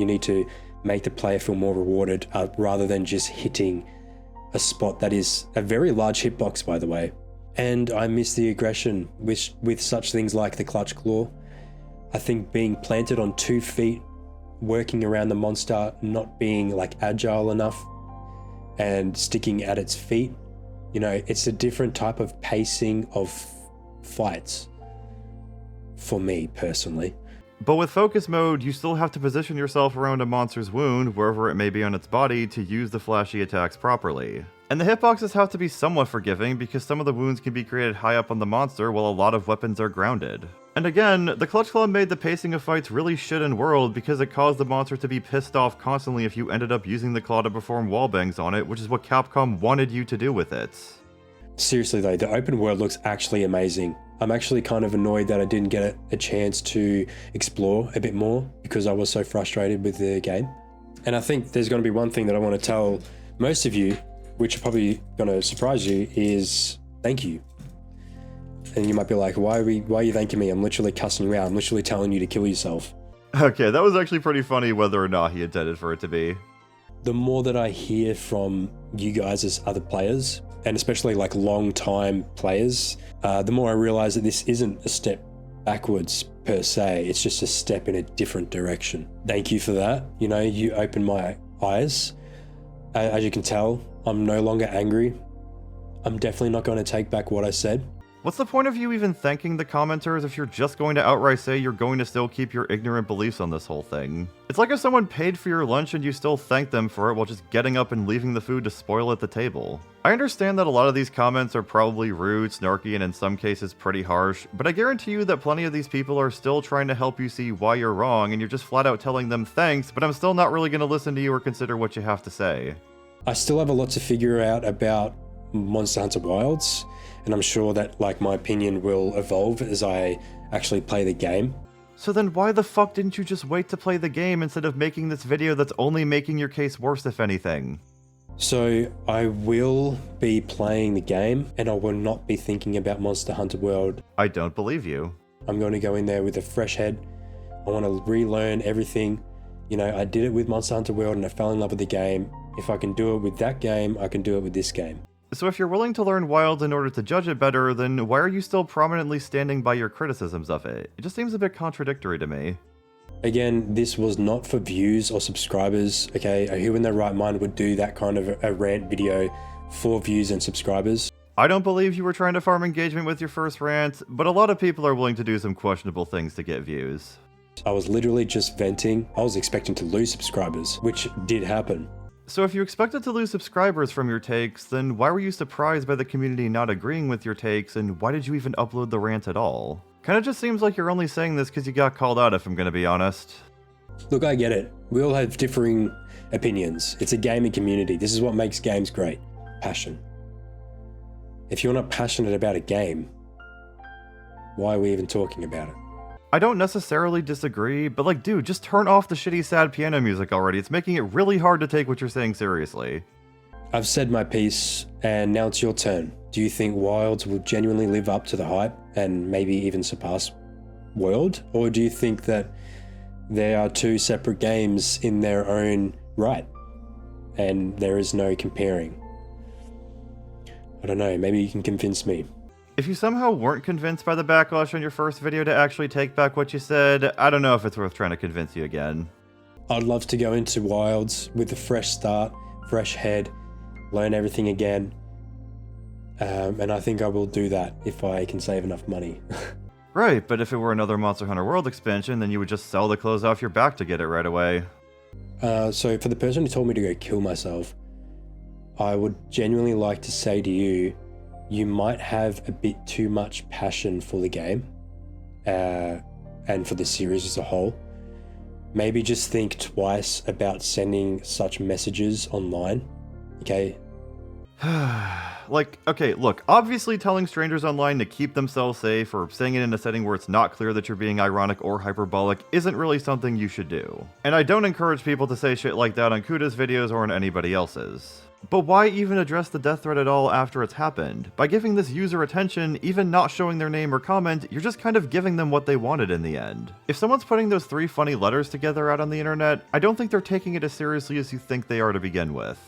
need to make the player feel more rewarded rather than just hitting a spot that is a very large hitbox, by the way. And I miss the aggression with such things like the Clutch Claw. I think being planted on 2 feet, working around the monster, not being like agile enough and sticking at its feet, you know, it's a different type of pacing of fights for me personally. But with focus mode, you still have to position yourself around a monster's wound, wherever it may be on its body, to use the flashy attacks properly. And the hitboxes have to be somewhat forgiving because some of the wounds can be created high up on the monster while a lot of weapons are grounded. And again, the Clutch Club made the pacing of fights really shit in World because it caused the monster to be pissed off constantly if you ended up using the claw to perform wallbangs on it, which is what Capcom wanted you to do with it. Seriously though, the open world looks actually amazing. I'm actually kind of annoyed that I didn't get a chance to explore a bit more because I was so frustrated with the game. And I think there's going to be one thing that I want to tell most of you, which are probably going to surprise you, is thank you. And you might be like, why are you thanking me? I'm literally cussing you out. I'm literally telling you to kill yourself. Okay, that was actually pretty funny whether or not he intended for it to be. The more that I hear from you guys as other players, and especially like long-time players, the more I realize that this isn't a step backwards per se. It's just a step in a different direction. Thank you for that. You know, you opened my eyes. As you can tell, I'm no longer angry. I'm definitely not going to take back what I said. What's the point of you even thanking the commenters if you're just going to outright say you're going to still keep your ignorant beliefs on this whole thing? It's like if someone paid for your lunch and you still thank them for it while just getting up and leaving the food to spoil at the table. I understand that a lot of these comments are probably rude, snarky, and in some cases pretty harsh, but I guarantee you that plenty of these people are still trying to help you see why you're wrong and you're just flat out telling them thanks, but I'm still not really going to listen to you or consider what you have to say. I still have a lot to figure out about Monster Hunter Wilds, and I'm sure that like my opinion will evolve as I actually play the game. So then why the fuck didn't you just wait to play the game instead of making this video that's only making your case worse if anything? So I will be playing the game and I will not be thinking about Monster Hunter World. I don't believe you. I'm going to go in there with a fresh head. I want to relearn everything. You know, I did it with Monster Hunter World and I fell in love with the game. If I can do it with that game, I can do it with this game. So if you're willing to learn Wild in order to judge it better, then why are you still prominently standing by your criticisms of it? It just seems a bit contradictory to me. Again, this was not for views or subscribers, okay? Who in their right mind would do that kind of a rant video for views and subscribers? I don't believe you were trying to farm engagement with your first rant, but a lot of people are willing to do some questionable things to get views. I was literally just venting. I was expecting to lose subscribers, which did happen. So if you expected to lose subscribers from your takes, then why were you surprised by the community not agreeing with your takes, and why did you even upload the rant at all? Kinda just seems like you're only saying this because you got called out, if I'm gonna be honest. Look, I get it. We all have differing opinions. It's a gaming community. This is what makes games great. Passion. If you're not passionate about a game, why are we even talking about it? I don't necessarily disagree, but like, dude, just turn off the shitty sad piano music already. It's making it really hard to take what you're saying seriously. I've said my piece, and now it's your turn. Do you think Wilds will genuinely live up to the hype and maybe even surpass World? Or do you think that they are two separate games in their own right and there is no comparing? I don't know, maybe you can convince me. If you somehow weren't convinced by the backlash on your first video to actually take back what you said, I don't know if it's worth trying to convince you again. I'd love to go into Wilds with a fresh start, fresh head, learn everything again. And I think I will do that if I can save enough money. Right, but if it were another Monster Hunter World expansion, then you would just sell the clothes off your back to get it right away. So for the person who told me to go kill myself, I would genuinely like to say to you, you might have a bit too much passion for the game and for the series as a whole. Maybe just think twice about sending such messages online, okay? Like, okay, look, obviously telling strangers online to keep themselves safe or saying it in a setting where it's not clear that you're being ironic or hyperbolic isn't really something you should do. And I don't encourage people to say shit like that on Kuda's videos or on anybody else's. But why even address the death threat at all after it's happened? By giving this user attention, even not showing their name or comment, you're just kind of giving them what they wanted in the end. If someone's putting those 3 funny letters together out on the internet, I don't think they're taking it as seriously as you think they are to begin with.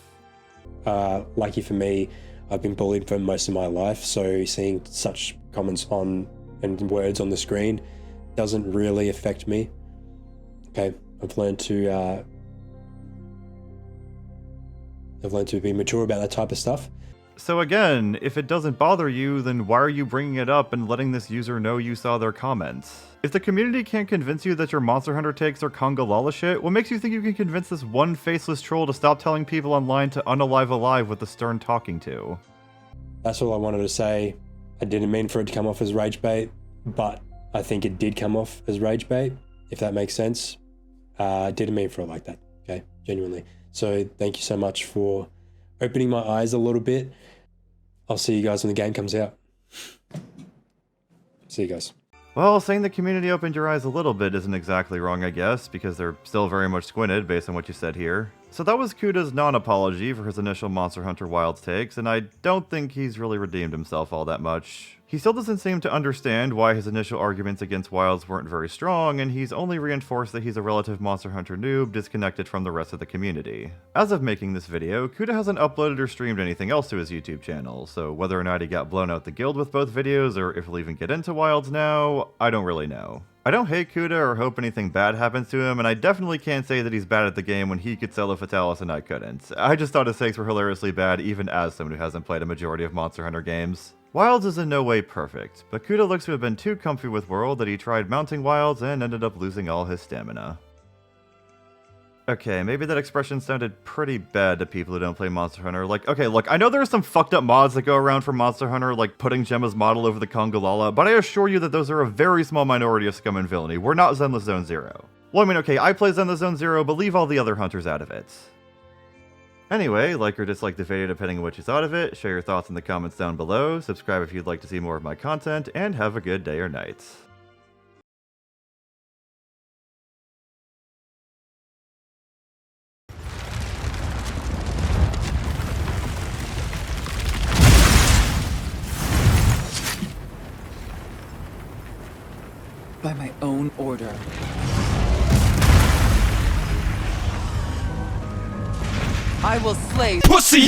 Lucky for me, I've been bullied for most of my life, so seeing such comments on and words on the screen doesn't really affect me. Okay, I've learned to be mature about that type of stuff. So again, if it doesn't bother you, then why are you bringing it up and letting this user know you saw their comments? If the community can't convince you that your Monster Hunter takes are conga lala shit, what makes you think you can convince this one faceless troll to stop telling people online to unalive alive with the stern talking to? That's all I wanted to say. I didn't mean for it to come off as rage bait, but I think it did come off as rage bait, if that makes sense. Didn't mean for it like that, okay? Genuinely. So thank you so much for opening my eyes a little bit. I'll see you guys when the game comes out. See you guys. Well, saying the community opened your eyes a little bit isn't exactly wrong, I guess, because they're still very much squinted based on what you said here. So that was Kuda's non-apology for his initial Monster Hunter Wilds takes, and I don't think he's really redeemed himself all that much. He still doesn't seem to understand why his initial arguments against Wilds weren't very strong, and he's only reinforced that he's a relative Monster Hunter noob disconnected from the rest of the community. As of making this video, Cuda hasn't uploaded or streamed anything else to his YouTube channel, so whether or not he got blown out the guild with both videos, or if he'll even get into Wilds now, I don't really know. I don't hate Cuda or hope anything bad happens to him, and I definitely can't say that he's bad at the game when he could sell a Fatalis and I couldn't. I just thought his takes were hilariously bad even as someone who hasn't played a majority of Monster Hunter games. Wilds is in no way perfect, but Cuda looks to have been too comfy with World that he tried mounting Wilds and ended up losing all his stamina. Okay, maybe that expression sounded pretty bad to people who don't play Monster Hunter. Like, okay, look, I know there are some fucked up mods that go around for Monster Hunter, like putting Gemma's model over the Congalala, but I assure you that those are a very small minority of scum and villainy. We're not Zenless Zone Zero. Well, I mean, okay, I play Zenless Zone Zero, but leave all the other hunters out of it. Anyway, like or dislike the video depending on what you thought of it, share your thoughts in the comments down below, subscribe if you'd like to see more of my content, and have a good day or night. By my own order. I will slay pussy!